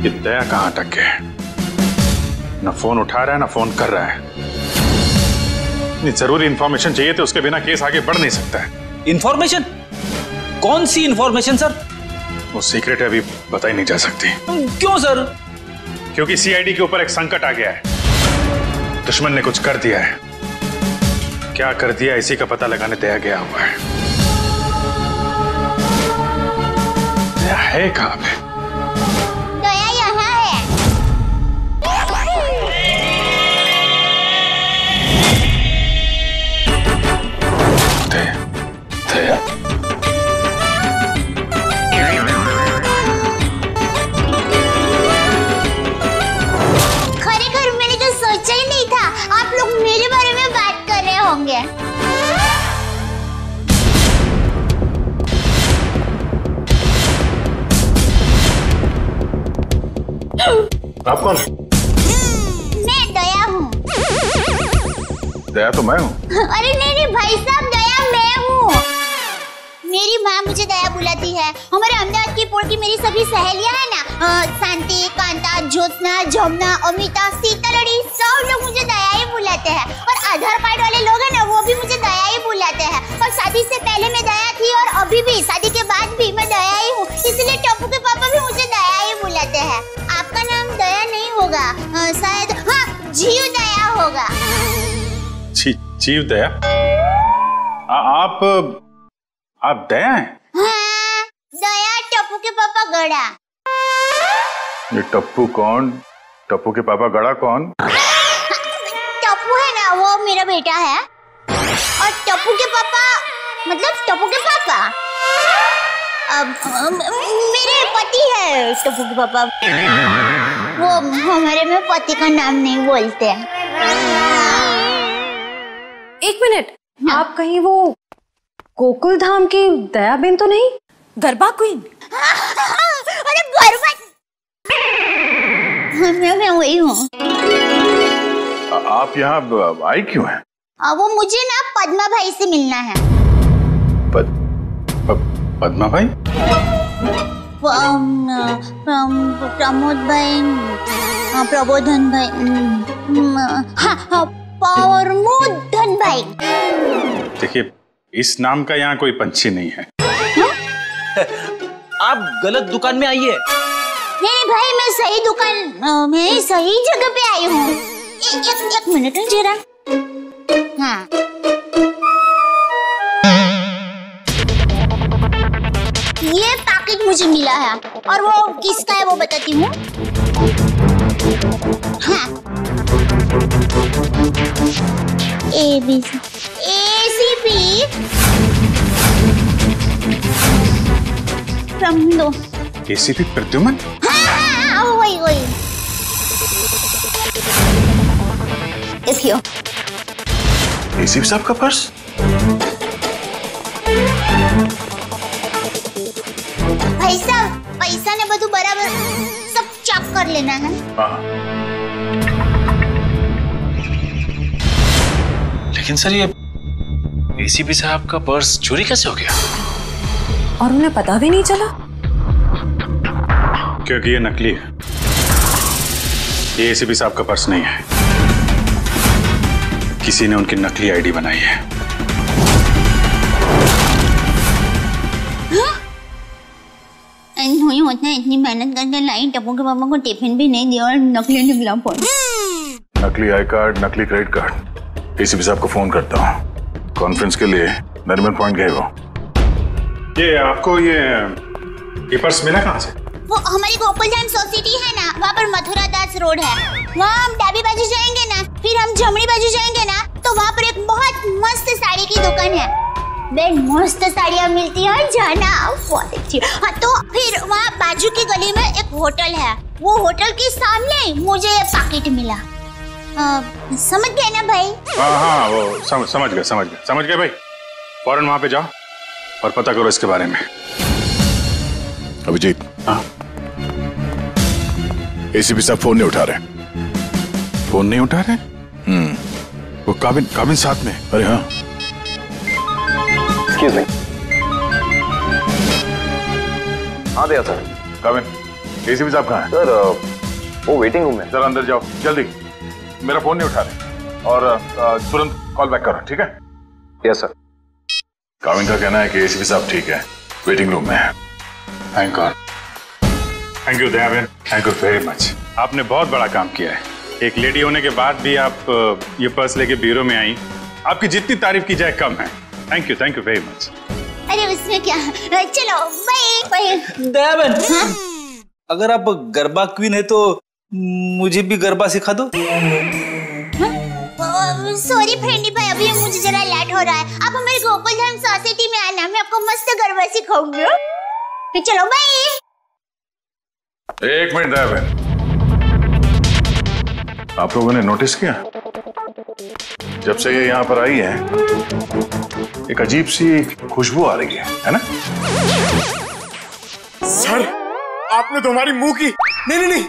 ये दया कहाँ अटक गया? ना फोन उठा रहा है ना फोन कर रहा है। इतनी जरूरी इंफॉर्मेशन चाहिए तो उसके बिना केस आगे बढ़ नहीं सकता है। इंफॉर्मेशन? कौन सी इंफॉर्मेशन सर? वो सीक्रेट है, अभी बताई नहीं जा सकती। क्यों सर? क्योंकि सीआईडी के ऊपर एक संकट आ गया है। दुश्मन ने कुछ कर दिया है। क्या कर दिया इसी का पता लगाने दया गया हुआ है। दया है कहाँ पे? दया यहाँ है। दया, दया। खरेखर मैंने तो सोचा ही नहीं था आप लोग मेरे बारे में बात कर रहे होंगे। आप कौन? मैं दया हूँ। दया तो मैं हूँ। अरे नहीं भाई साहब, दया मैं हूँ। मेरी माँ मुझे दया बुलाती है। हमारे अहमदाबाद की पोल की मेरी सभी सहेलियाँ हैं ना, शांति, कांता, ज्योत्सना, जमुना, अमिता, सीतालड़ी, सब लोग मुझे दया ही बुलाते हैं। और आधार कार्ड वाले लोग हैं ना, वो भी मुझे दया ही बुलाते हैं। और शादी से पहले मैं दया थी और अभी भी, शादी के बाद भी मैं दया ही हूँ। इसलिए टप्पू के पापा भी मुझे दया ही बुलाते हैं। आपका नाम दया नहीं होगा, शायद हाँ जीव दया होगा। जीव दया? आप दया हैं? हाँ, दया टप्पू के पापा गड़ा। ये टप्पू कौन? टप्पू के पापा गड़ा कौन? टप्पू है ना, वो मेरा बेटा है। और टप्पू के पापा मतलब टप्पू के पापा मेरे पति है। टप्पू के पापा वो हमारे में पति का नाम नहीं बोलते हैं। एक मिनट, आप कहीं वो गोकुल धाम की दयाबेन तो नहीं? गरबा क्वीन? अरे गरबा मैं वही हूँ। आप यहाँ आई क्यों हैं? वो मुझे ना पद्मा भाई से मिलना है। पद्मा भाई? प्रमोद भाई, प्रबोधन भाई, हाँ प्रमोदन भाई। देखिए, इस नाम का यहाँ कोई पंछी नहीं है। आप गलत दुकान में आइए। नहीं भाई, मैं सही दुकान, मैं सही जगह पे आई हूँ। एक मिनट जरा। हाँ, ये पैकेट मुझे मिला है और वो किसका है वो बताती हूँ। हाँ, ACP दो। ACP प्रद्युमन? हाँ, वही। देखियो। ACP साहब का पर्स? भाई साहब, पैसा ने बधु बराबर सब चेक कर लेना है। लेकिन सर, ये ACP साहब का पर्स चोरी कैसे हो गया? और उन्हें पता भी नहीं चला? क्योंकि ये नकली है। ये ACP साहब का पर्स नहीं है। किसी ने उनकी नकली आईडी बनाई है। होता है, इतनी मेहनत करके लाई, टप्पू के पापा को टिफिन भी नहीं दिया और नकली निकला फोन। नकली आई कार्ड, नकली क्रेडिट कार्ड। ACP साहब को फोन करता हूँ। कॉन्फ्रेंस के लिए नरीमन पॉइंट गए वो। ये आपको ये पर्स मिला कहाँ से? वो हमारी गोकुलधाम सोसाइटी है ना, वहाँ पर मथुरा दास रोड है। वहाँ हम डाबी बाजू जाएंगे ना, फिर हम जमनी बाजू जाएंगे ना, तो वहाँ पर एक बहुत मस्त साड़ी की दुकान है। बेन मस्त साड़ियाँ मिलती हैं, जाना बहुत अच्छी। हाँ, तो फिर वहाँ बाजू की गली में एक होटल है। वो होटल के सामने मुझे ये पैकेट मिला। समझ गए ना भाई? हाँ, वो समझ गए भाई। फौरन वहाँ पे जाओ और पता करो इसके बारे में। अभिजीत। हाँ? ACP साहब फोन नहीं उठा रहे। फोन नहीं उठा रहे? वो काबिन साथ में। अरे हाँ। Excuse me. हाँ दिया सर। काबिन। एसीपी साहब कहाँ हैं? सर वो वेटिंग रूम में। जरा अंदर जाओ जल्दी, मेरा फोन नहीं उठा रहे और तुरंत कॉल बैक करो, ठीक है? Yes sir. काविन का कहना है कि एसीपी साहब ठीक है, वेटिंग रूम में है। Thank God. Thank you Dayaben, thank you very much. आपने बहुत बड़ा काम किया है। एक लेडी होने के बाद भी आप ये पर्स लेके ब्यूरो में आई। आपकी जितनी तारीफ की जाए कम है। Thank you very much. अरे उसमें क्या, चलो बाय। दयाबेन, अगर आप गरबा क्वीन है तो मुझे भी गरबा सिखा दो। सॉरी फ्रेंडी भाई, अभी मुझे जरा लेट हो रहा है। आप हमारे गोकुल धाम सोसाइटी में आना, मैं आपको मस्त गरबा सिखाऊंगी। तो चलो बाय। एक मिनट दयाबेन, आप लोगों ने नोटिस किया जब से ये यहाँ पर आई है एक अजीब सी खुशबू आ रही है ना? सर आपने तो हमारी मुंह की नहीं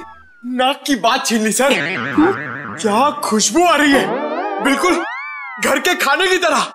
नाक की बात छीन ली सर। क्या खुशबू आ रही है, बिल्कुल घर के खाने की तरह।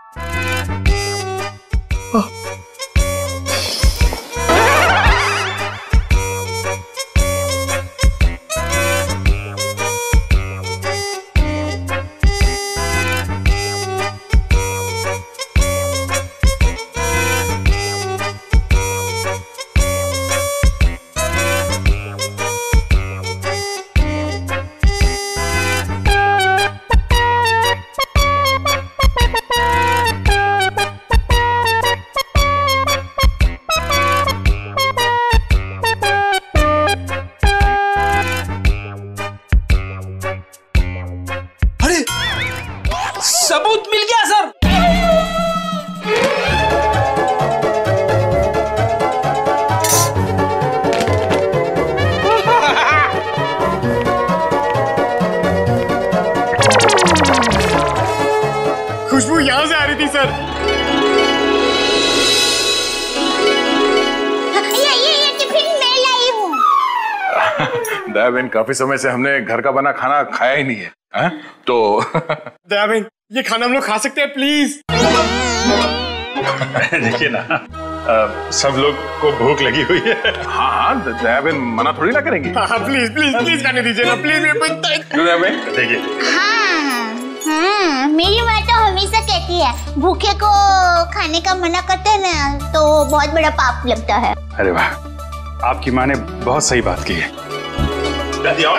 सबूत मिल गया सर। खुशबू यहां से आ रही थी सर। ये टिफिन मैं लाई हूँ। दयाबेन, काफी समय से हमने घर का बना खाना खाया ही नहीं है, है? तो दयाबेन ये खाना हम लोग खा सकते हैं प्लीज? देखिए ना, सब लोग को भूख लगी हुई है। हाँ, दयाबेन मना थोड़ी ना करेंगी। हाँ प्लीज खाने दीजिए ना प्लीज। दयाबेन देखिए, हाँ, मेरी माँ तो हमेशा कहती है भूखे को खाने का मना करते हैं ना तो बहुत बड़ा पाप लगता है। अरे वाह, आपकी माँ ने बहुत सही बात की है। लगाओ।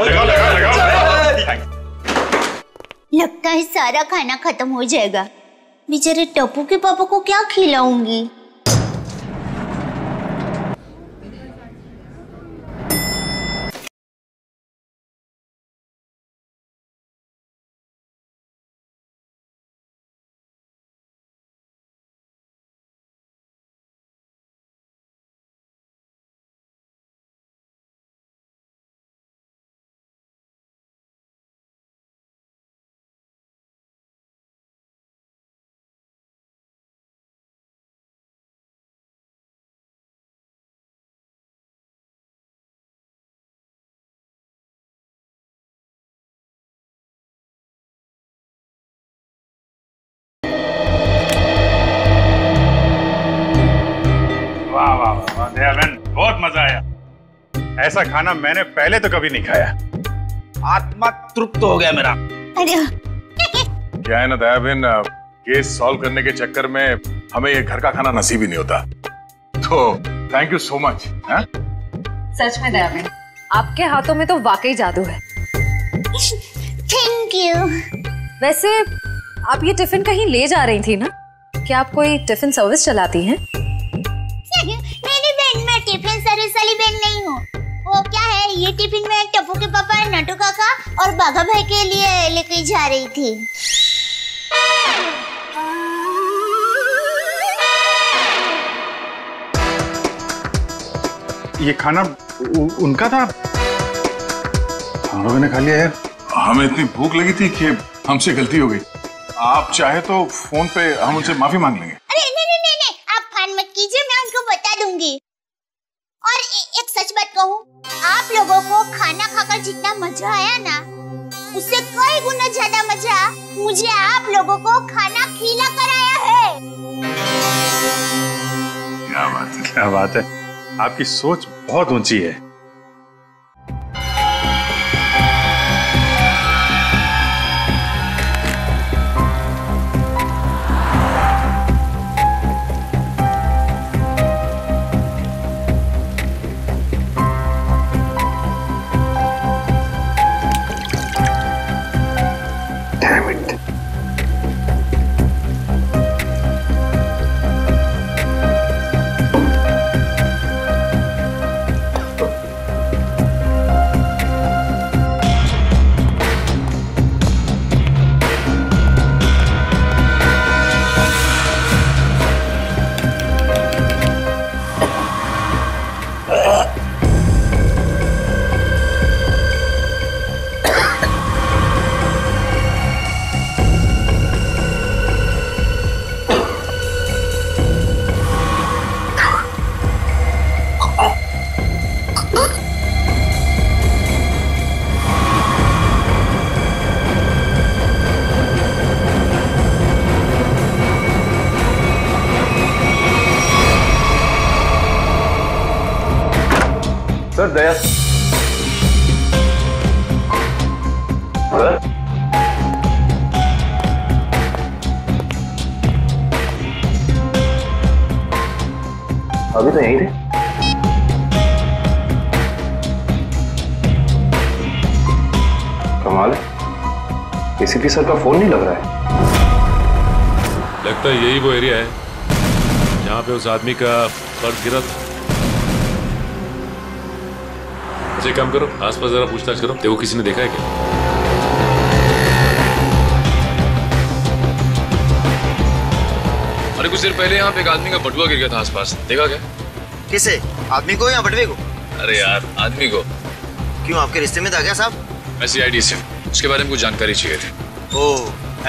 लगता है सारा खाना खत्म हो जाएगा। बेचारे टप्पू के पापा को क्या खिलाऊंगी? वाह दयाबेन, बहुत मजा आया। ऐसा खाना मैंने पहले तो कभी नहीं खाया। आत्मा तृप्त हो गया मेरा। अरे क्या है ना दयाबेन, केस सॉल्व करने के चक्कर में हमें ये घर का खाना नसीब ही नहीं होता। तो थैंक यू सो मच। सच में दयाबेन, आपके हाथों में तो वाकई जादू है। Thank you. वैसे आप ये टिफिन कहीं ले जा रही थी ना? क्या आप कोई टिफिन सर्विस चलाती हैं? नहीं बहन, मैं टिफिन सर्विस वाली बहन नहीं हूँ। वो क्या है, ये टिफिन मैं टप्पू के पापा, नटू काका और बाघा भाई के लिए लेके जा रही थी। ये खाना उनका था? हम लोगों ने खा लिया यार। हमें इतनी भूख लगी थी कि हमसे गलती हो गई। आप चाहे तो फोन पे हम उनसे माफी मांग लेंगे। अरे नहीं, आप फोन मत कीजिए, मैं उनको बता दूंगी। और एक सच बात कहूँ, आप लोगों को खाना खाकर जितना मजा आया ना, उससे कई गुना ज्यादा मजा मुझे आप लोगों को खाना खिला कर आया है। क्या बात है, आपकी सोच बहुत ऊंची है। सर दया सर अभी तो यहीं थे। कमाल है, एसीपी सर का फोन नहीं लग रहा है। लगता है यही वो एरिया है जहां पे उस आदमी का पर्स गिरा था। अच्छा, काम करो, आसपास जरा पूछताछ करो, देखो किसी ने देखा है क्या। अरे कुछ देर पहले यहाँ पे एक आदमी का बटुआ गिर गया था आसपास, देखा क्या? किसे? आदमी को या बटुए को? अरे यार, आदमी को। क्यों, आपके रिश्ते में था क्या साहब? मैं CID से, उसके बारे में कुछ जानकारी चाहिए थी। ओह,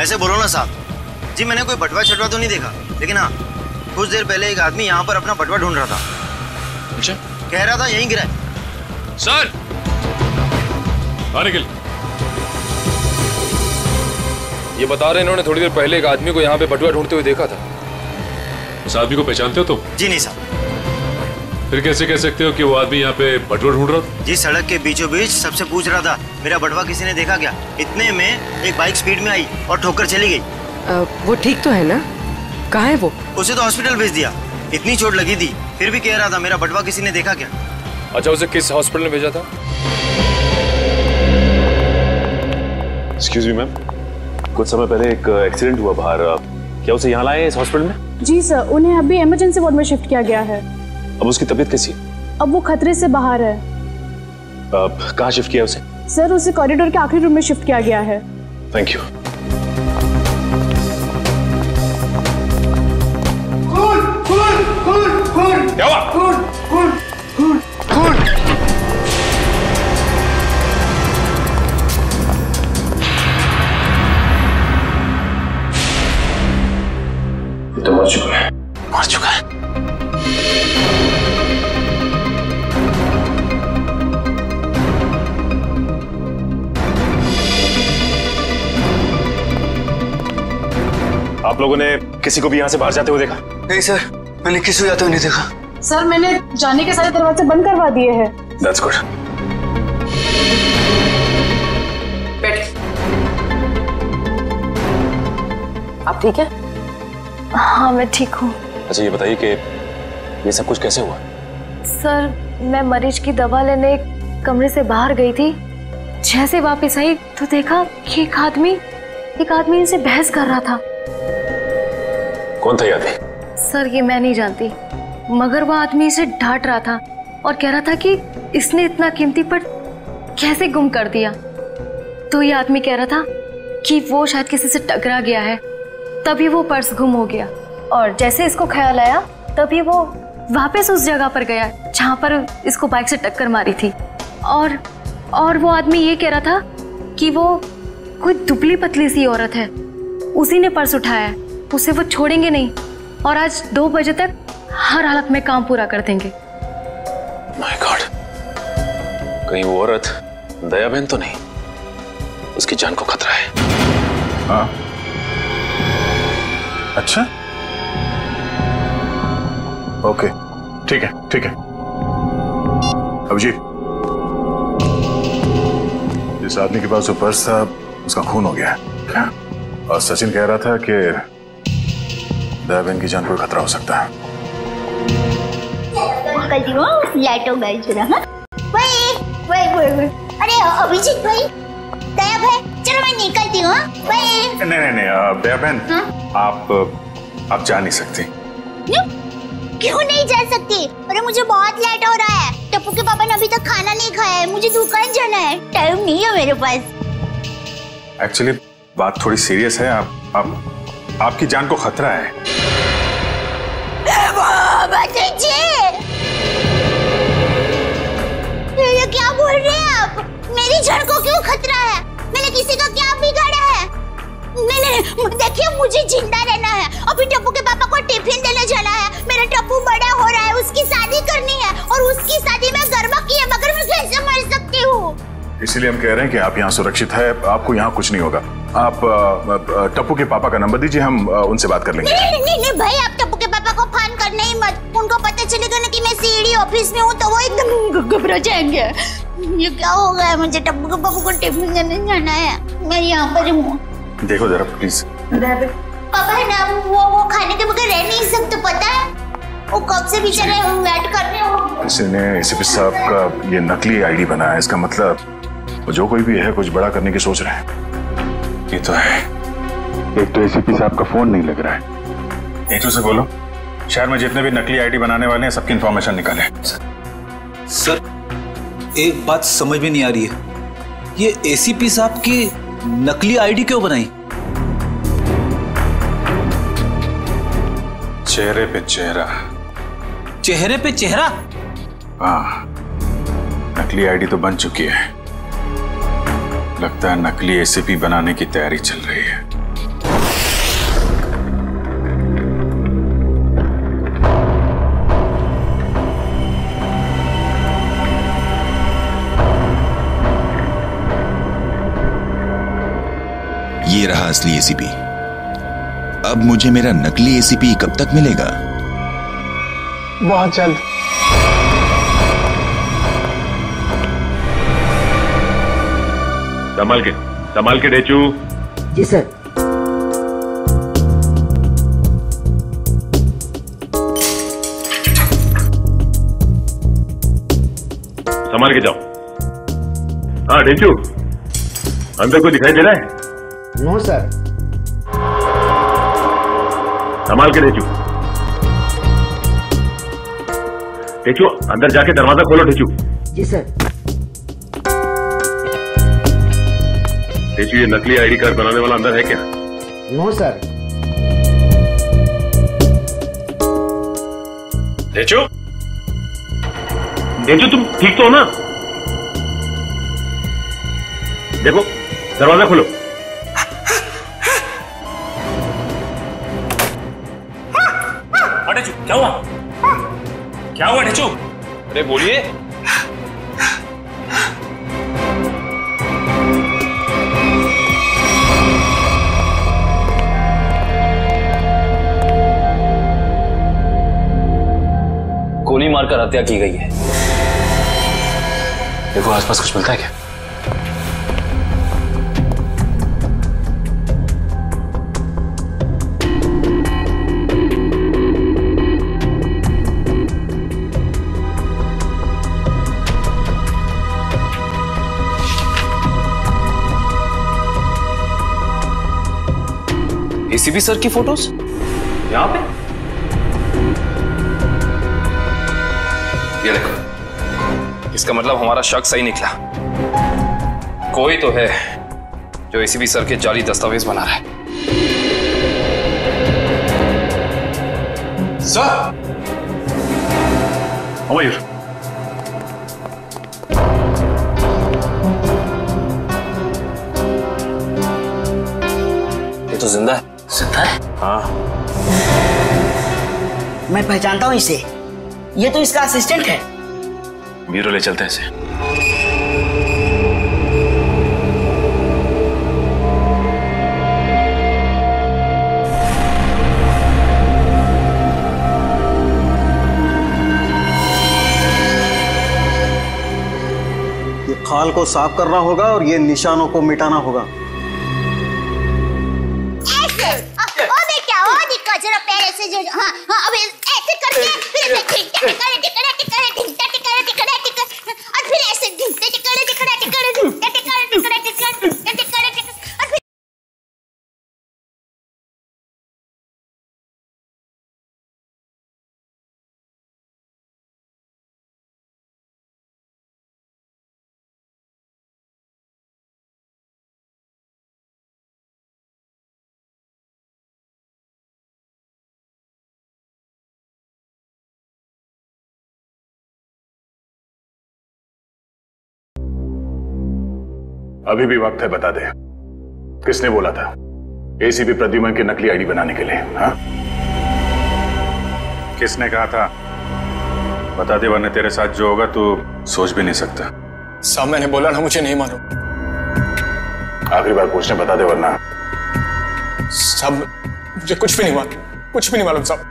ऐसे बोलो ना साहब जी। मैंने कोई बटुआ छटवा तो नहीं देखा, लेकिन हाँ कुछ देर पहले एक आदमी यहाँ पर अपना बटुआ ढूंढ रहा था। अच्छा, कह रहा था यहीं गिरा है। सर निकल। ये बता रहे इन्होंने थोड़ी देर पहले एक आदमी को यहाँ पे बटुआ ढूंढते हुए देखा था। उस आदमी को पहचानते हो तुम? जी नहीं साहब। फिर कैसे कह सकते हो कि वो आदमी यहाँ पे बटुआ ढूंढ रहा था? जी सड़क के बीचों बीच सबसे पूछ रहा था मेरा बटुआ किसी ने देखा क्या। इतने में एक बाइक स्पीड में आई और ठोकर चली गई। वो ठीक तो है ना? कहाँ है वो? उसे तो हॉस्पिटल भेज दिया, इतनी चोट लगी थी, फिर भी कह रहा था मेरा बटुआ किसी ने देखा क्या। अच्छा, उसे किस हॉस्पिटल में भेजा था? एक्सक्यूज मी मैम, कुछ समय पहले एक एक्सीडेंट हुआ बाहर, क्या उसे यहाँ लाए इस हॉस्पिटल में? जी सर, उन्हें अभी इमरजेंसी वार्ड में शिफ्ट किया गया है। अब उसकी तबीयत कैसी है? अब वो खतरे से बाहर है। कहाँ शिफ्ट किया उसे? सर, उसे कॉरिडोर के आखिरी रूम में शिफ्ट किया गया है। Thank you. क्या हुआ? ये तो मर चुका है। मर चुका है। आप लोगों ने किसी को भी यहाँ से बाहर जाते हुए देखा? नहीं सर, मैंने किसी को जाते हुए नहीं देखा। सर, मैंने जाने के सारे दरवाजे बंद करवा दिए हैं। That's good. आप ठीक है? हाँ, मैं ठीक हूँ। अच्छा, ये बताइए कि ये सब कुछ कैसे हुआ? सर, मैं मरीज की दवा लेने कमरे से बाहर गई थी। जैसे वापस आई तो देखा कि एक आदमी इनसे बहस कर रहा था। कौन था ये आदमी? सर, ये मैं नहीं जानती, मगर वो आदमी इसे डांट रहा था और कह रहा था कि इसने इतना कीमती पर्स कैसे गुम कर दिया। तो ये आदमी कह रहा था कि वो शायद किसी से टकरा गया है, तभी वो पर्स गुम हो गया। और जैसे इसको ख्याल आया तभी वो वापस उस जगह पर गया जहाँ पर इसको बाइक से टक्कर मारी थी। और वो आदमी ये कह रहा था कि वो कोई दुबली पतली सी औरत है, उसी ने पर्स उठाया है, उसे वो छोड़ेंगे नहीं और आज 2 बजे तक हर हालत में काम पूरा कर देंगे। माय गॉड, कहीं वो औरत दया बहन तो नहीं? उसकी जान को खतरा है। हाँ, अच्छा, ओके, ठीक है, ठीक है। अभिजीत, जिस आदमी के पास वो पर्स था उसका खून हो गया है क्या? और सचिन कह रहा था कि दया बहन की जान को खतरा हो सकता है। लाइटो गई जरा। हाँ, वही। अरे अभिजीत भाई, दया भाई, चलो मैं निकलती हूँ। नहीं, दया बहन, आप जा नहीं सकती। क्यों नहीं जा सकती? अरे मुझे बहुत लेट हो रहा है। टप्पू के पापा ने अभी तक खाना नहीं खाया है, मुझे दुकान जाना है, टाइम नहीं है मेरे पास। एक्चुअली बात थोड़ी सीरियस है। आपकी जान को खतरा है। ये क्या बोल रहे हैं आप? मेरी जान को क्यों खतरा है? मैंने किसी का क्या बिगाड़ा है? देखिए, मुझे जिंदा रहना है। अभी टप्पू के पापा को टिफिन देने जाना है। मेरा टप्पू बड़ा हो रहा है, उसकी शादी करनी है और उसकी शादी में गरबा की है, मगर मैं कैसे मर सकती हूँ? इसीलिए हम कह रहे हैं कि आप यहाँ सुरक्षित है, आपको यहाँ कुछ नहीं होगा। आप टप्पू के पापा का नंबर दीजिए, हम उनसे बात कर लेंगे। नहीं भाई, आप टप्पू के पापा को फोन करने ही मत। उनको पता चलेगा ना कि मैं सीडी ऑफिस में हूँ तो वो एकदम घबरा जाएंगे। ये क्या हो गया, मुझे टप्पू के पापा को टिफिन देने जाना है, मैं यहाँ पर हूँ। देखो जरा प्लीज। पापा है ना, वो खाने के बगैर रह नहीं सकते, पता है? वो कब से बेचारे वेट कर रहे हो। किसी ने एसीपी साहब का ये नकली आईडी बनाया, इसका मतलब जो कोई भी है कुछ बड़ा करने की सोच रहे हैं। ये तो है। एक तो एसीपी साहब का फोन नहीं लग रहा है। एचओ से बोलो शहर में जितने भी नकली आईडी बनाने वाले हैं सबकी इंफॉर्मेशन निकाले। सर एक बात समझ में नहीं आ रही है, ये एसीपी साहब की नकली आईडी क्यों बनाई? चेहरे पे चेहरा। चेहरे पे चेहरा? हाँ, नकली आईडी तो बन चुकी है, लगता है नकली एसीपी बनाने की तैयारी चल रही है। ये रहा असली एसीपी। अब मुझे मेरा नकली एसीपी कब तक मिलेगा? बहुत जल्द। संभाल के डेचू। जी सर। संभाल के जाओ। हाँ डेचू, अंदर कोई दिखाई दे रहा है? No sir. संभाल के डेचू। डेचू अंदर जाके दरवाजा खोलो डेचू। जी सर। डेचू ये नकली आईडी कार्ड बनाने वाला अंदर है क्या? No sir. डेचू, डेचू तुम ठीक तो हो ना? देखो दरवाजा खोलो। डेचू क्या हुआ? क्या हुआ डेचू? अरे बोलिए। गोली मारकर हत्या की गई है। देखो आसपास कुछ मिलता है क्या? एसीपी सर की फोटोज यहां पे? ये देखो, इसका मतलब हमारा शक सही निकला। कोई तो है जो एसीपी सर के जाली दस्तावेज बना रहा है। सर, मयूर, ये तो जिंदा है। जिंदा है? हाँ। मैं पहचानता हूँ इसे, ये तो इसका असिस्टेंट है। ब्यूरो ले चलते हैं इसे। ये खाल को साफ करना होगा और ये निशानों को मिटाना होगा। जरा पैर ऐसे जो हाँ हाँ अब ऐसे करके फिर ऐसे टिकड़ा टिकड़ा टिकड़ा टिकड़ा टिकड़ा टिकड़ा टिकड़ा टिकड़ा और फिर ऐसे टिकड़ा टिकड़ा टिकड़ा टिकड़ा टिकड़ा टिकड़ा टिकड़ा टिकड़ा और फिर अभी भी वक्त है, बता दे किसने बोला था एसीपी प्रद्युमन की नकली आईडी बनाने के लिए? हाँ, किसने कहा था? बता दे, वरना तेरे साथ जो होगा तू सोच भी नहीं सकता। साहब मैंने बोला ना मुझे नहीं मालूम। आखिरी बार पूछने बता दे वरना। साहब मुझे कुछ भी नहीं मालूम, कुछ भी नहीं मालूम साहब।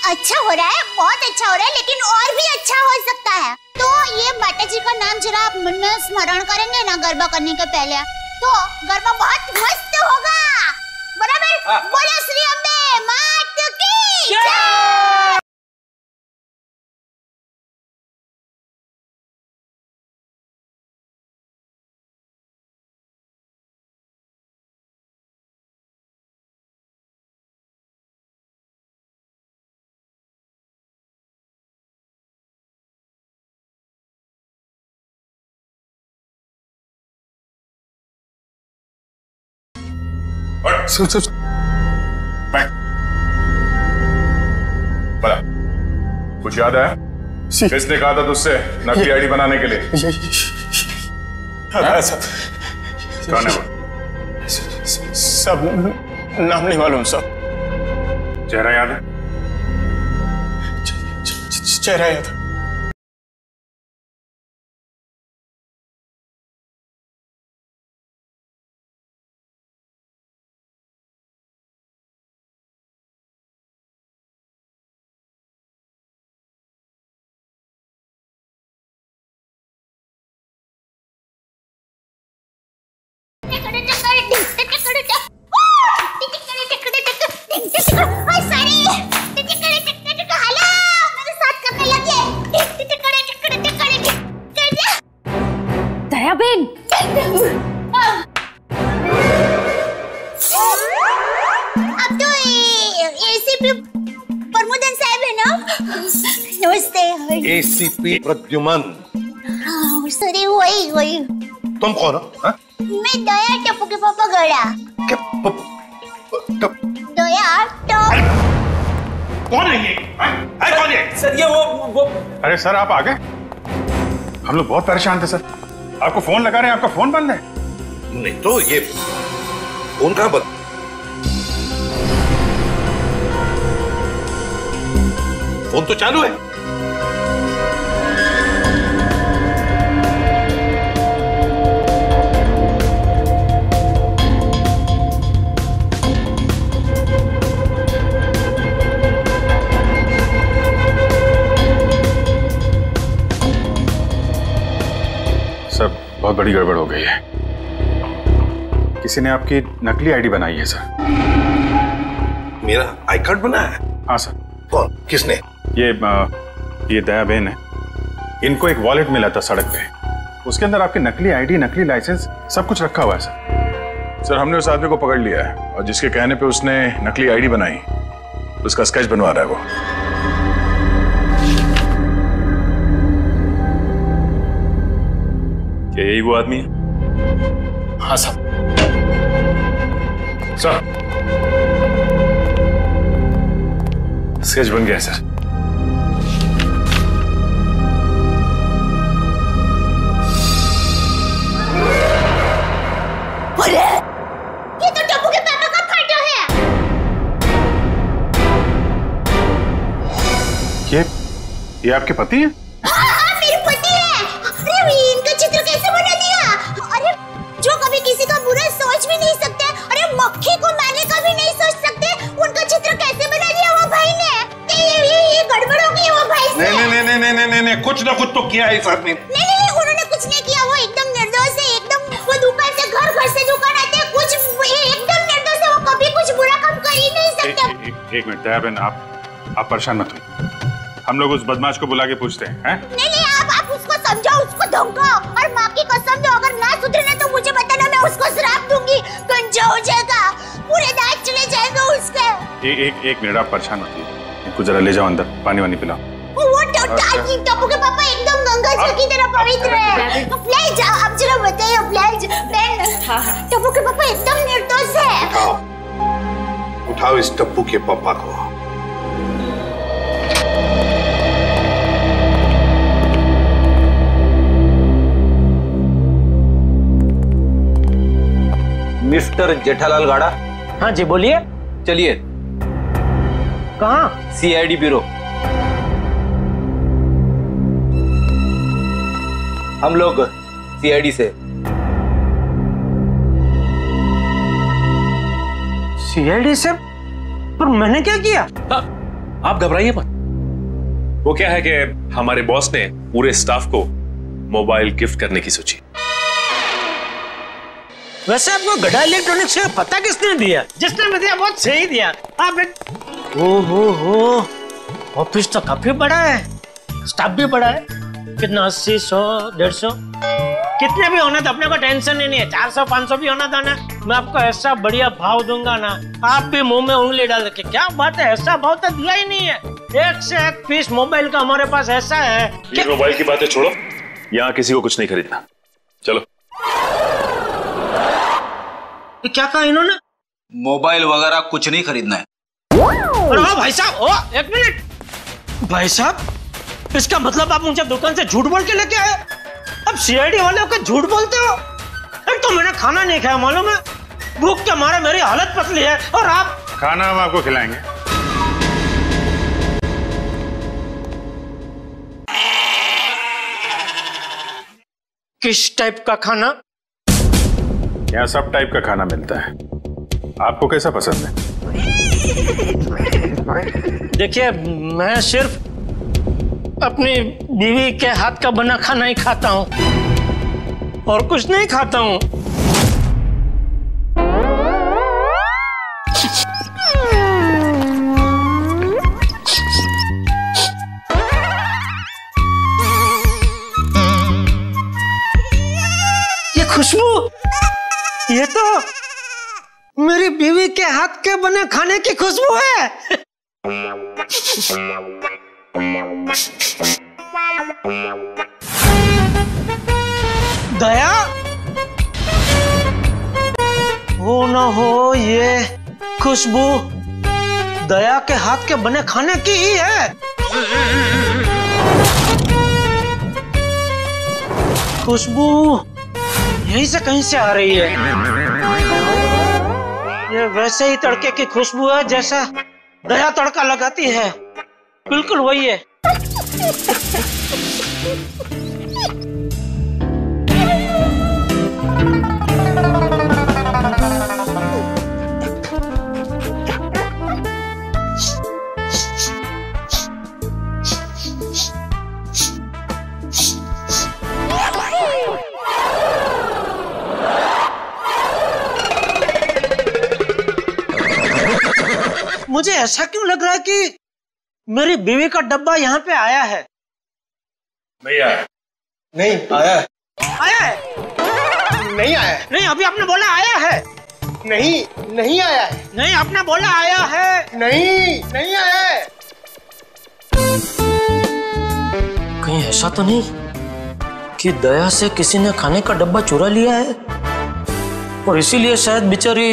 अच्छा हो रहा है, बहुत अच्छा हो रहा है, लेकिन और भी अच्छा हो सकता है। तो ये माता जी का नाम जरा आप मन में स्मरण करेंगे ना गरबा करने के पहले, तो गरबा बहुत मस्त होगा। बराबर? बोलो श्री अम्बे मात की जय। सुन बोला, कुछ याद है? किसने कहा था तुझसे नकली आईडी बनाने के लिए? कौन है वो? सब नाम नहीं मालूम साहब। चेहरा याद है? चेहरा याद है। दयाबेन, अब तो एसीपी प्रमोदन साहब है ना? नमस्ते। एसीपी प्रद्युमन। सॉरी, वही। तुम कौन हो? मैं दया टप्पू के पापा गड़ा। दया टप। कौन है ये? कौन है? सर ये वो अरे सर आप आ गए? हम लोग बहुत परेशान थे सर, आपको फोन लगा रहे हैं, आपका फोन बंद है। नहीं तो ये फोन कहां बंद? फोन तो चालू है। सर बहुत बड़ी गड़बड़ हो गई है, किसी ने आपकी नकली आईडी बनाई है सर। मेरा आई कार्ड बना है? हाँ सर। कौन? किसने? ये दया बहन है, इनको एक वॉलेट मिला था सड़क पे, उसके अंदर आपकी नकली आईडी, नकली लाइसेंस सब कुछ रखा हुआ है सर। सर हमने उस आदमी को पकड़ लिया है और जिसके कहने पे उसने नकली आईडी बनाई उसका स्केच बनवा रहा है वो। क्या यही वो आदमी है? हाँ साहब। सर स्केच बन गया सर। अरे ये तो टप्पू के पापा का फोटो है। ये आपके पति हैं? हाँ, मेरे पति हैं। अरे इनका चित्र कैसे बना दिया? अरे जो कभी किसी का बुरा सोच भी नहीं सकते, अरे मक्खी को मारने का भी नहीं सोच सकते, उनका चित्र कैसे बना दिया वो भाई ने? ये गड़बड़ हो गई वो भाई से। नहीं, कुछ ना कुछ तो किया है इस आदमी ने। नहीं, उन्होंने कुछ नहीं किया, वो एकदम निर्दोष है, एकदम। वो दुकान से घर से दुकान आते हैं, कुछ एकदम निर्दोष है, वो कभी कुछ बुरा काम कर ही नहीं सकते। एक मिनट दया बहन, आप परेशान मत होइए, हम लोग उस बदमाश को बुला के पूछते हैं। नहीं, आप उसको समझाओ, उसको धमकाओ और माँ की कसम दो, अगर ना सुधरे तो मुझे बताना, मैं उसको श्राप दूंगी, गंजा हो जाएगा, पूरे दांत चले जाएंगे उसके। एक मिनट आप परेशान मत होइए, इनको जरा ले जाओ अंदर, पानी वानी पिलाओ। वो टप्पू के पापा एकदम गंगा गंगा जल की तरह पवित्र है। प्लीज आप जरा बताइए प्लीज। टप्पू के पापा एकदम निर्दोष है। उठाओ इस टप्पू के पापा को। मिस्टर जेठालाल गाड़ा। हाँ जी बोलिए। चलिए। कहाँ? CID bureau. हम लोग सीआईडी से। सीआईडी से? पर मैंने क्या किया? आप घबराइए मत। वो क्या है कि हमारे बॉस ने पूरे स्टाफ को मोबाइल गिफ्ट करने की सोची। वैसे आपको गड़ा इलेक्ट्रॉनिक्स से पता किसने दिया? जिसने भी दिया बहुत सही दिया। आप ओहो ऑफिस तो काफी बड़ा है, स्टाफ भी बड़ा है। कितना 80, 100, 150 कितने भी होना तो अपने को टेंशन ही नहीं है। 400, 500 भी होना था ना, मैं आपको ऐसा बढ़िया भाव दूंगा ना, आप भी मुंह में उंगली डाल के। क्या बात है, ऐसा भाव तो दिया ही नहीं है। एक से एक पीस मोबाइल का हमारे पास ऐसा है। ये मोबाइल की बातें छोड़ो, यहाँ किसी को कुछ नहीं खरीदना। चलो। क्या कहा इन्होंने? मोबाइल वगैरह कुछ नहीं खरीदना है। अरे भाई साहब, एक मिनट। भाई साहब, इसका मतलब आप मुझे दुकान से झूठ बोल के लेके आए? अब सीआईडी वाले को झूठ बोलते हो? एक तो मैंने खाना नहीं खाया, मालूम है? भूख के मारे मेरी हालत पतली है, और आप? खाना हम आपको खिलाएंगे। किस टाइप का खाना? यहाँ सब टाइप का खाना मिलता है, आपको कैसा पसंद है? देखिए, मैं सिर्फ अपनी बीवी के हाथ का बना खाना ही खाता हूँ, और कुछ नहीं खाता हूँ। ये खुशबू, ये तो मेरी बीवी के हाथ के बने खाने की खुशबू है। दया, हो ना हो ये खुशबू दया के हाथ के बने खाने की ही है। खुशबू यहीं से कहीं से आ रही है। ये वैसे ही तड़के की खुशबू है जैसा दया तड़का लगाती है, बिल्कुल वही है। मुझे ऐसा क्यों लग रहा है कि मेरी बीवी का डब्बा यहाँ पे आया है? नहीं आया। नहीं आया है। आया है? नहीं आया है। नहीं, अभी आपने बोला आया है। नहीं, नहीं आया है। नहीं, आपने बोला आया है। नहीं, नहीं आया है। कहीं ऐसा तो नहीं कि दया से किसी ने खाने का डब्बा चुरा लिया है, और इसीलिए शायद बेचारी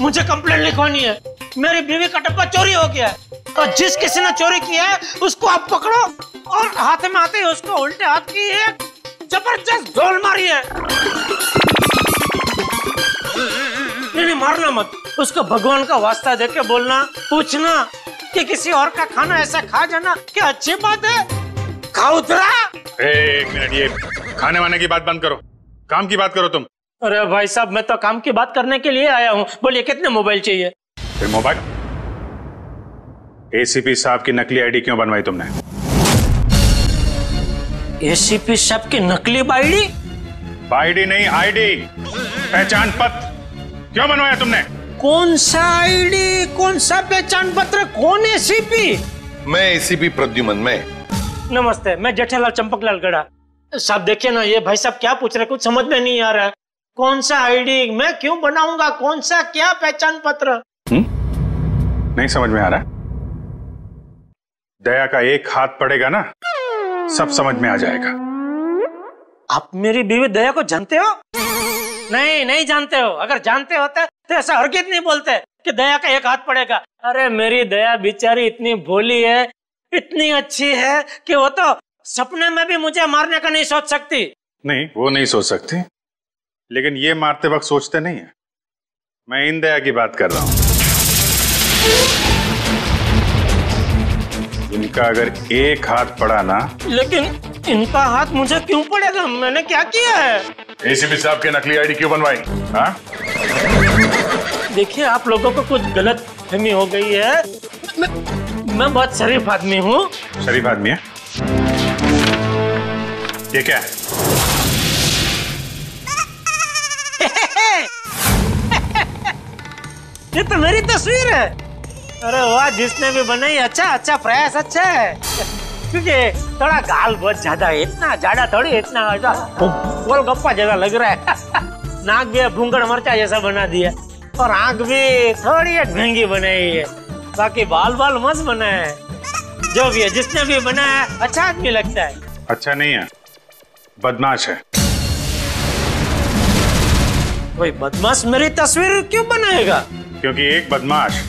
मुझे कंप्लेंट लिखवानी है। मेरी बीवी का डब्बा चोरी हो गया है, और जिस किसी ने चोरी किया है उसको आप पकड़ो, और हाथ में आते ही उसको उल्टे हाथ की एक जबरदस्त ढोल मारी है। नहीं, मारना मत, उसको भगवान का वास्ता देके बोलना, पूछना कि किसी और का खाना ऐसा खा जाना क्या अच्छी बात है? खाउतरा। एक मिनट, ये खाने वाने की बात बंद करो, काम की बात करो तुम। अरे भाई साहब, मैं तो काम की बात करने के लिए आया हूँ। बोलिए, कितने मोबाइल चाहिए? फिर मोबाइल? एसीपी साहब की नकली आईडी क्यों बनवाई तुमने? एसीपी साहब की नकली आईडी? आईडी नहीं, आईडी, पहचान पत्र क्यों बनवाया तुमने? कौन सा आईडी, कौन सा पहचान पत्र, कौन एसीपी? मैं एसीपी प्रद्युमन। मैं नमस्ते, मैं जेठालाल चंपकलाल गड़ा। साहब देखिए ना, ये भाई साहब क्या पूछ रहे, कुछ समझ में नहीं आ रहा है। कौन सा आईडी मैं क्यों बनाऊंगा, कौन सा क्या पहचान पत्र? नहीं समझ में आ रहा। दया का एक हाथ पड़ेगा ना सब समझ में आ जाएगा। आप मेरी बीवी दया को जानते हो? नहीं, नहीं जानते हो। अगर जानते होते तो ऐसा हरगिज़ नहीं बोलते कि दया का एक हाथ पड़ेगा। अरे मेरी दया बेचारी इतनी भोली है, इतनी अच्छी है कि वो तो सपने में भी मुझे मारने का नहीं सोच सकती। नहीं, वो नहीं सोच सकती, लेकिन ये मारते वक्त सोचते नहीं है। मैं इन दया की बात कर रहा हूं। इनका अगर एक हाथ पड़ा ना। लेकिन इनका हाथ मुझे क्यों पड़ेगा? मैंने क्या किया है? एसीपी साहब के नकली आईडी क्यों बनवाई? हाँ? देखिए, आप लोगों को कुछ गलत फहमी हो गई है। मैं बहुत शरीफ आदमी हूँ। शरीफ आदमी है? ये क्या है? ये तो मेरी तस्वीर है। अरे वाह, जिसने भी बनाई अच्छा प्रयास अच्छा है। क्योंकि थोड़ा गाल बहुत ज्यादा है, इतना ज्यादा थोड़ी, इतना गोलगप्पा जैसा लग रहा है। नाक भी भूंगड़ मरचा जैसा बना दिया और आंख भी थोड़ी महंगी बनाई है। बाकी बाल मस्त बना है। जो भी है, जिसने भी बनाया अच्छा आदमी लगता है। अच्छा नहीं है, बदमाश है। कोई बदमाश मेरी तस्वीर क्यों बनाएगा? क्योंकि एक बदमाश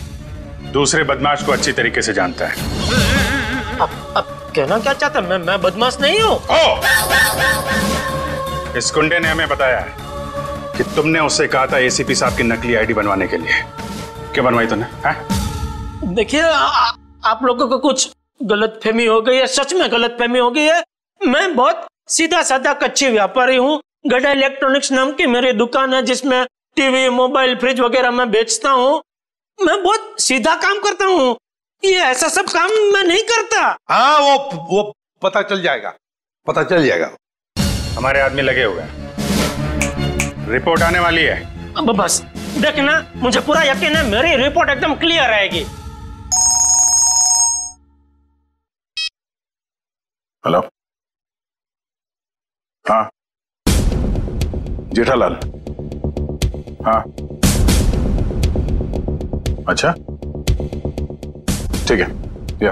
दूसरे बदमाश को अच्छी तरीके से जानता है। अब कहना क्या चाहता है? मैं बदमाश नहीं हूँ। इस गुंडे ने हमें बताया है कि तुमने उससे कहा था एसीपी साहब की नकली आईडी बनवाने के लिए। क्यों बनवाई तुमने? देखिए, आप लोगों को कुछ गलतफहमी हो गई है, सच में गलतफहमी हो गई है। मैं बहुत सीधा साधा कच्ची व्यापारी हूँ। गड़ा इलेक्ट्रॉनिक्स नाम की मेरी दुकान है, जिसमें टीवी, मोबाइल, फ्रिज वगैरह मैं बेचता हूँ। मैं बहुत सीधा काम करता हूँ। ये ऐसा सब काम मैं नहीं करता। हाँ, वो पता चल जाएगा, पता चल जाएगा। हमारे आदमी लगे हुए हैं, रिपोर्ट आने वाली है। अब बस देखना, मुझे पूरा यकीन है मेरी रिपोर्ट एकदम क्लियर आएगी। हेलो, हाँ जेठालाल। हाँ अच्छा, ठीक है, या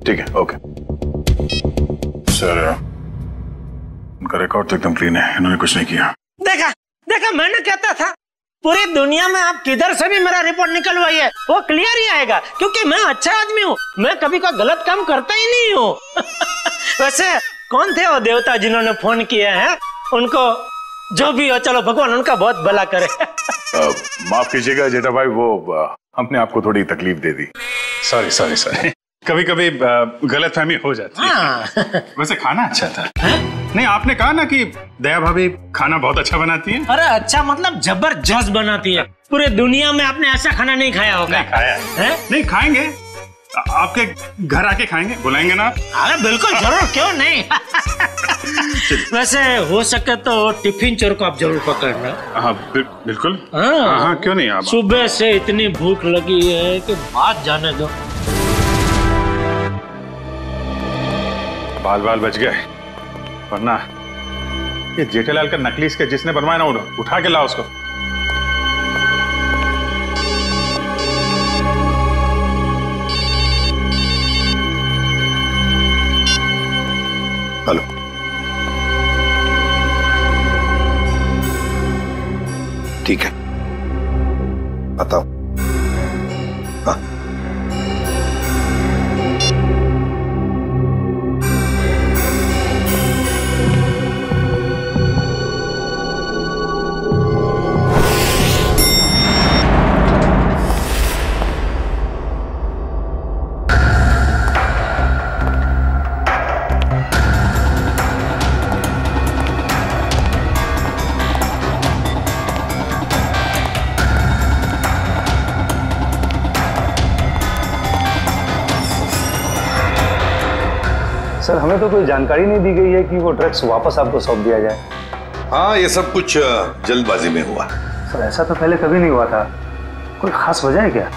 ठीक है, ओके। सर, उनका रिकॉर्ड तो एकदम क्लीन है, इन्होंने कुछ नहीं किया। देखा, मैंने कहता था। पूरी दुनिया में आप किधर से भी मेरा रिपोर्ट निकलवाइए, वो क्लियर ही आएगा। क्योंकि मैं अच्छा आदमी हूँ, मैं कभी कोई गलत काम करता ही नहीं हूँ। वैसे कौन थे वो देवता जिन्होंने फोन किया है? उनको जो भी हो, चलो भगवान उनका बहुत भला करे। माफ कीजिएगा जेठा भाई, वो हमने आपको थोड़ी तकलीफ दे दी। सॉरी। कभी कभी गलतफहमी हो जाती है। वैसे खाना अच्छा था। नहीं, आपने कहा ना कि दया भाभी खाना बहुत अच्छा बनाती है। अरे अच्छा मतलब जबरदस्त बनाती है। पूरे दुनिया में आपने ऐसा खाना नहीं खाया होगा। नहीं खाया है? नहीं खाएंगे, आपके घर आके खाएंगे, बुलाएंगे ना? अरे बिल्कुल जरूर, क्यों नहीं। वैसे हो सके तो टिफिन चोर को आप जरूर पकड़ना। हाँ बिल्कुल। हाँ क्यों नहीं। आप सुबह से इतनी भूख लगी है कि बात जाने दो। बाल बच गए, वरना ये जेठालाल का नकली इसके जिसने बनवाया ना, उठा के लाओ उसको। हेलो, ठीक है, बताओ। हाँ सर, हमें तो कोई जानकारी नहीं दी गई है कि वो ड्रग्स वापस आपको सौंप दिया जाए। हाँ, ये सब कुछ जल्दबाजी में हुआ। सर, ऐसा तो पहले कभी नहीं हुआ था। कोई खास वजह है क्या?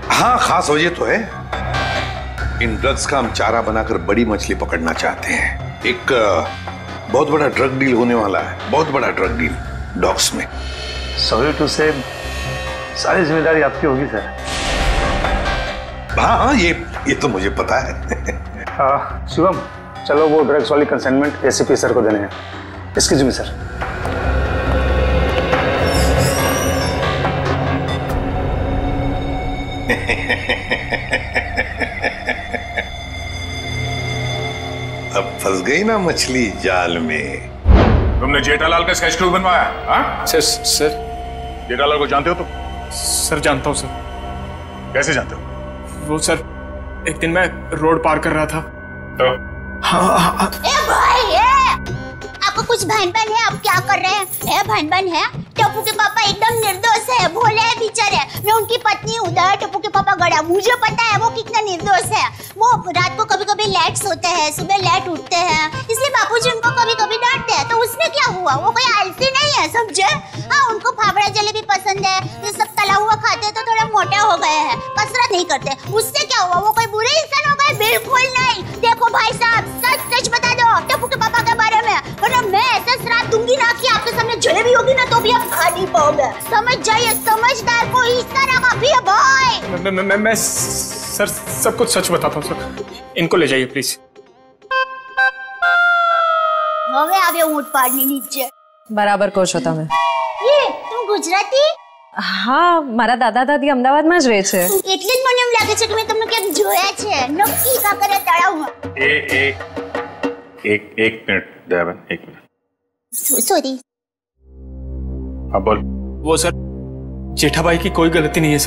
हाँ, खास वजह तो है। इन ड्रग्स का हम चारा बनाकर बड़ी मछली पकड़ना चाहते हैं। एक बहुत बड़ा ड्रग डील होने वाला है, बहुत बड़ा ड्रग डील डॉग्स में। सॉरी टू से, सारी जिम्मेदारी आपकी होगी सर। हाँ, ये तो मुझे पता है। शिवम, चलो वो ड्रग्स वाली कंसाइनमेंट एसीपी सर को देने हैं। Excuse me sir. अब फंस गई ना मछली जाल में। तुमने जेठालाल का स्केच क्यों बनवाया? हाँ सर जेठालाल को जानते हो तुम? सर जानता हूँ सर। कैसे जानते हो? वो सर एक दिन मैं रोड पार कर रहा था तो हाँ। ए भाई आपको कुछ भान-भान है? आप क्या कर रहे हैं? भान-भान है? टप्पू के पापा एकदम निर्दोष है, भोले है बेचारे। मैं उनकी पत्नी हूँ। टप्पू के पापा गड़ा, मुझे पता है वो कितना निर्दोष है। वो रात को कभी-कभी लेट सोते हैं, सुबह लेट उठते हैं, इसलिए बापूजी उनको कभी-कभी डांटते हैं। तो उसमें क्या हुआ? वो कोई आलसी नहीं है, समझे? हाँ, उनको फाफड़ा जलेबी पसंद है, ये सब तला हुआ खाते हैं तो थोड़ा मोटे हो गए हैं, कसरत नहीं करते। उससे क्या हुआ? वो कोई बुरे इंसान हो गए? बिल्कुल नहीं। देखो भाई साहब, सच बता दो टप्पू के पापा के बारे में, वरना मैं ऐसा श्राप दूंगी ना कि आपके सामने जलेबी होगी ना तो भी आप खा नहीं पाओगे। समझ जाइए, समझदार को इस तरह का भी है भाई। मैं सर सब कुछ सच बताता हूँ सर। इनको ले जाइए प्लीज। હવે આવ્યો ઊંટ પાડની નીચે। બરાબર કહો છો તમે। ये तुम गुजराती? હા, મારા દાદા દાદી અમદાવાદમાં જ રહે છે। એટલે જ મને એમ લાગે છે કે મેં તમને ક્યાંક જોયા છે। નક્કી કાકરિયા તળાવમાં। एक मिनट दयाबेन, एक मिनट। सॉरी। हाँ बोल। वो सर जेठाबाई की कोई गलती नहीं है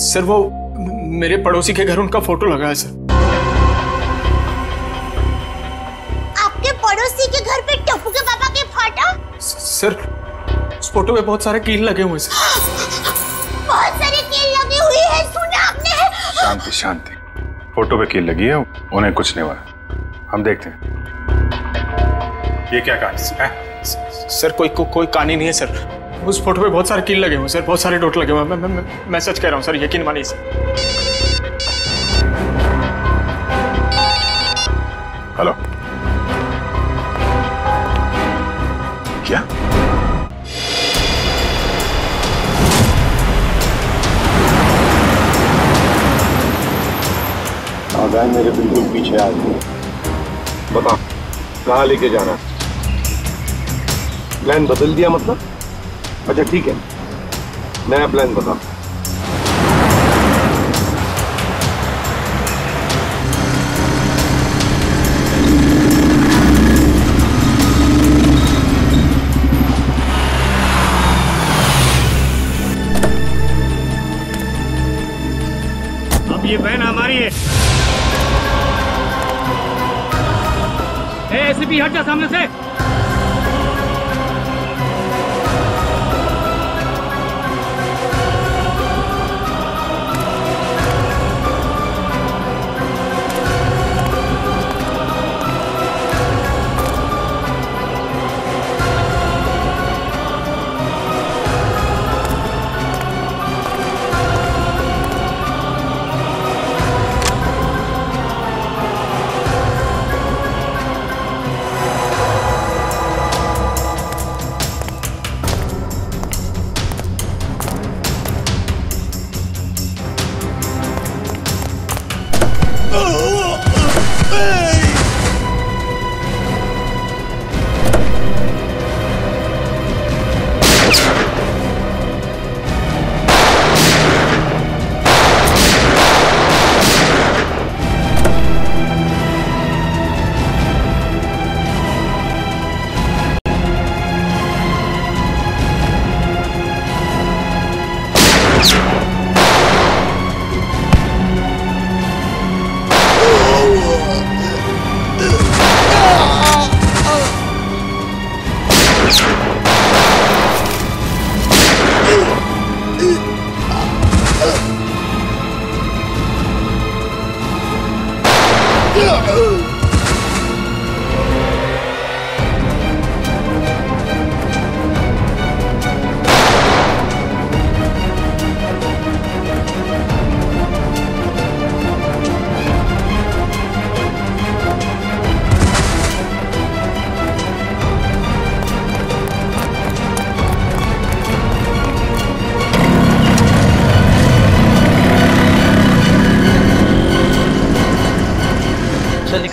सर। वो मेरे पड़ोसी के घर उनका फोटो लगा है सर। आपके पड़ोसी के घर पे टप्पू के पापा के फोटो? सर उस फोटो में बहुत सारे कील लगे हुए सर। बहुत सारे कील लगी हुई है, सुना आपने? शांति शांति, फोटो पे कील लगी है, उन्हें कुछ नहीं हुआ। हम देखते हैं ये क्या कहानी है। सर कोई कहानी नहीं है सर। उस फोटो पे बहुत सारे कील लगे हुए सर, बहुत सारे डॉट लगे हुए। मैं सच कह रहा हूँ सर, यकीन मानिए सर। हेलो, क्या? आगाह मेरे बिल्कुल पीछे आ गए। बता कहाँ लेके जाना? प्लान बदल दिया मतलब? अच्छा ठीक है, नया प्लान बता। अब ये बहन हमारी है। एसीपी हट जा सामने से।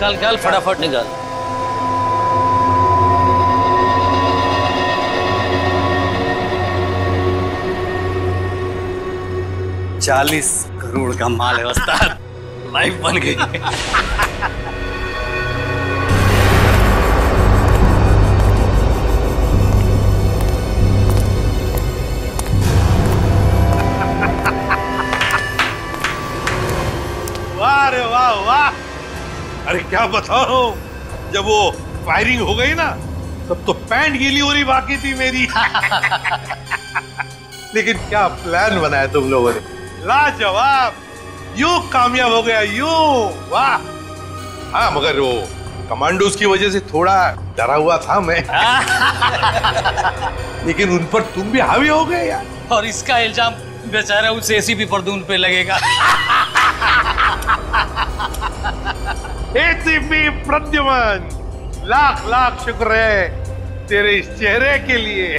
निकाल निकाल फटाफट निकाल। $40 करोड़ का माल है उस्ताद, लाइफ बन गई। वाह रे वाह वाह। अरे क्या बताओ, जब वो फायरिंग हो गई ना तब तो पैंट गीली हो रही बाकी थी मेरी। लेकिन क्या प्लान बनाया तुम लोगों ने, लाजवाब। यूं कामयाब हो गया यूं, वाह। हाँ मगर वो कमांडोज की वजह से थोड़ा डरा हुआ था मैं। लेकिन उन पर तुम भी हावी हो गए यार। और इसका इल्जाम बेचारा उस एसीपी प्रद्युम्न पे लगेगा। एसीपी प्रद्युम्न, लाख लाख शुक्र है तेरे इस चेहरे के लिए।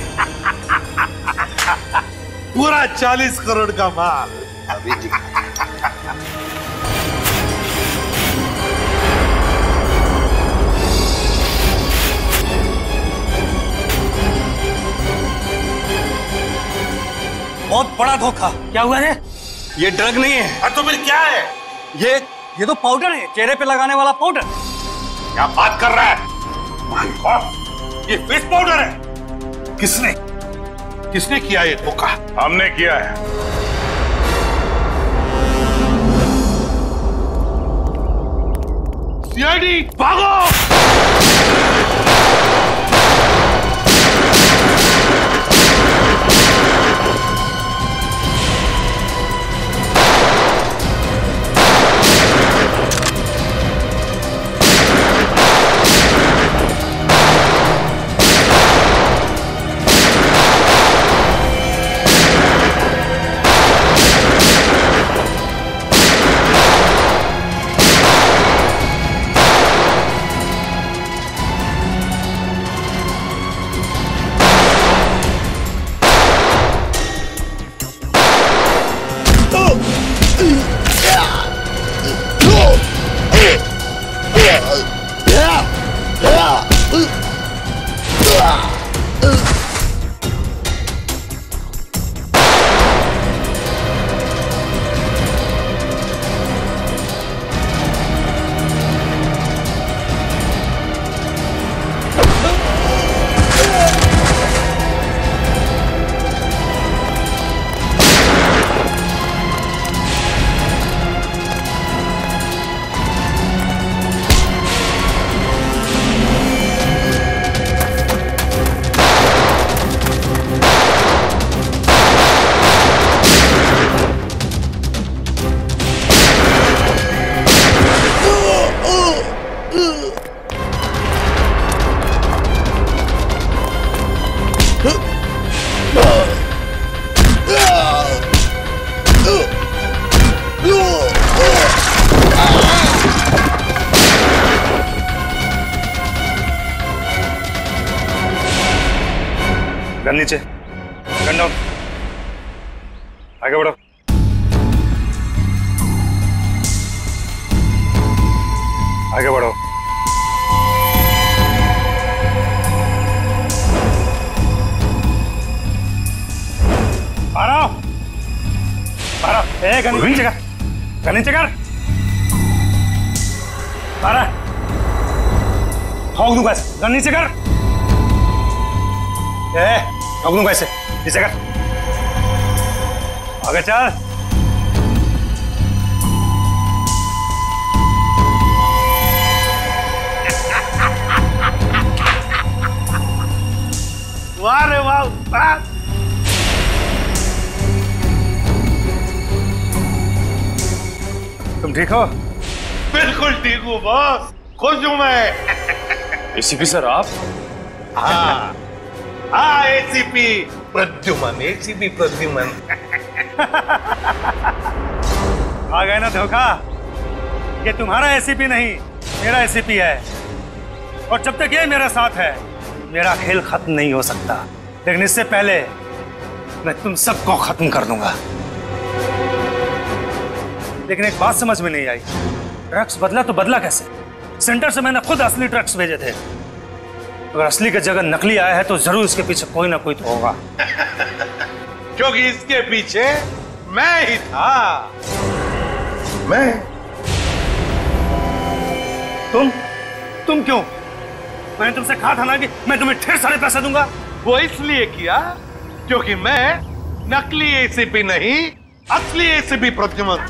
पूरा 40 करोड़ का माल। अभी जी बहुत बड़ा धोखा। क्या हुआ है? ये ड्रग नहीं है। तो फिर क्या है? ये तो पाउडर है, चेहरे पे लगाने वाला पाउडर। क्या बात कर रहा है? माय गॉड, ये फेस पाउडर है। किसने किया ये धोखा? हमने किया है। सीआईडी भागो। गन नीचे, गन डाउन, आगे बढ़ो। आगे बढ़ो। गन नीचे कर, गन नीचे कर। ठोक दूंगा ऐसे, गन नीचे कर। ठोक दूंगा ऐसे, नीचे कर। आगे चल। वाह रे वाह उस्ताद। तुम ठीक हो? बिल्कुल ठीक हूँ बॉस, खुश हूँ मैं। एसीपी सर आप? हाँ हाँ, एसीपी प्रद्युम्न, एसीपी प्रद्युम्न। आ गए ना धोखा। ये तुम्हारा एसीपी नहीं, मेरा एसीपी है। और जब तक ये मेरे साथ है, मेरा खेल खत्म नहीं हो सकता। लेकिन इससे पहले मैं तुम सबको खत्म कर दूंगा। लेकिन एक बात समझ में नहीं आई, ड्रग्स बदला तो बदला कैसे? सेंटर से मैंने खुद असली ट्रक्स भेजे थे। अगर असली की जगह नकली आया है तो जरूर इसके पीछे कोई ना कोई तो होगा। क्योंकि इसके पीछे मैं ही था। मैं? तुम क्यों? मैंने तुमसे कहा था ना कि मैं तुम्हें ढेर सारे पैसे दूंगा। वो इसलिए किया क्योंकि मैं नकली एसीपी नहीं, असली एसीपी प्रद्युमन।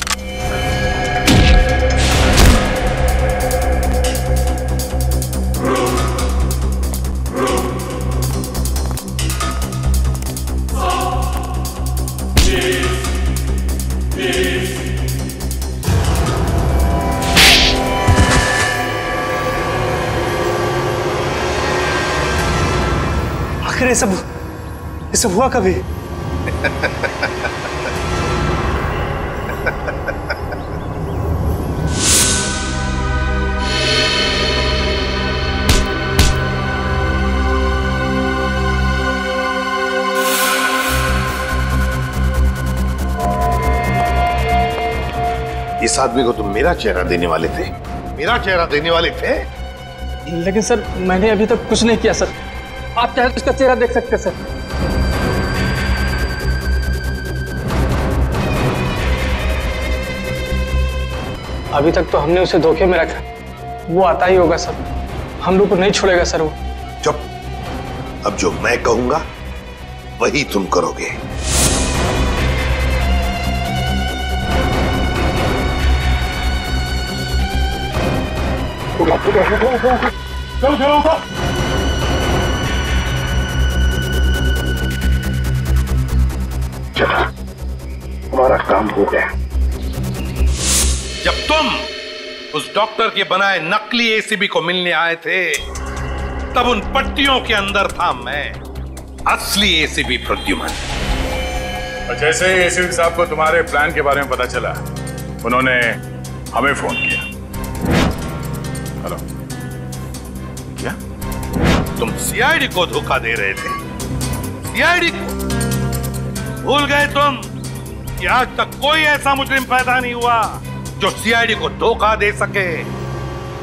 आखिर ये सब हुआ कभी? इस आदमी को तुम मेरा चेहरा देने वाले थे? मेरा चेहरा देने वाले थे? लेकिन सर मैंने अभी तक कुछ नहीं किया सर। आप चाहे तो इसका चेहरा देख सकते सर। अभी तक तो हमने उसे धोखे में रखा, वो आता ही होगा सर। हम लोग को नहीं छोड़ेगा सर वो। चुप। अब जो मैं कहूंगा वही तुम करोगे। चला, हमारा काम हो गया। जब तुम उस डॉक्टर के बनाए नकली एसीबी को मिलने आए थे, तब उन पट्टियों के अंदर था मैं, असली एसीबी प्रद्युमन। और जैसे ही एसीपी साहब को तुम्हारे प्लान के बारे में पता चला, उन्होंने हमें फोन किया। हेलो, क्या तुम सीआईडी को धोखा दे रहे थे? सीआईडी को भूल गए तुम कि आज तक कोई ऐसा मुजरिम पैदा नहीं हुआ जो सीआईडी को धोखा दे सके।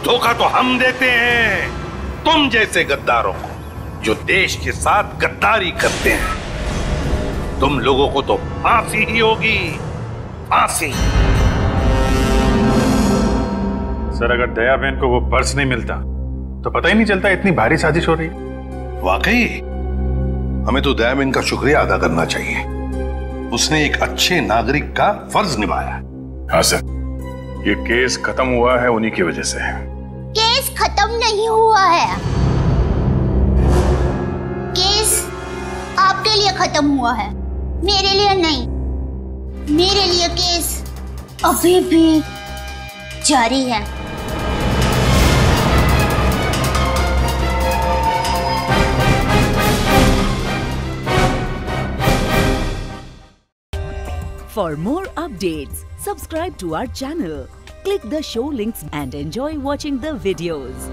धोखा तो हम देते हैं तुम जैसे गद्दारों को, जो देश के साथ गद्दारी करते हैं। तुम लोगों को तो फांसी ही होगी, फांसी। सर, अगर दया बहन को वो पर्स नहीं मिलता तो पता ही नहीं चलता इतनी भारी साजिश हो रही है। वाकई हमें तो दया बहन का शुक्रिया अदा करना चाहिए। उसने एक अच्छे नागरिक का फर्ज निभाया। हाँ सर, ये केस खत्म हुआ है उन्हीं की वजह से। केस खत्म नहीं हुआ है। केस आपके लिए खत्म हुआ है, मेरे लिए नहीं। मेरे लिए केस अभी भी जारी है। For more updates, subscribe to our channel, click the show links and enjoy watching the videos.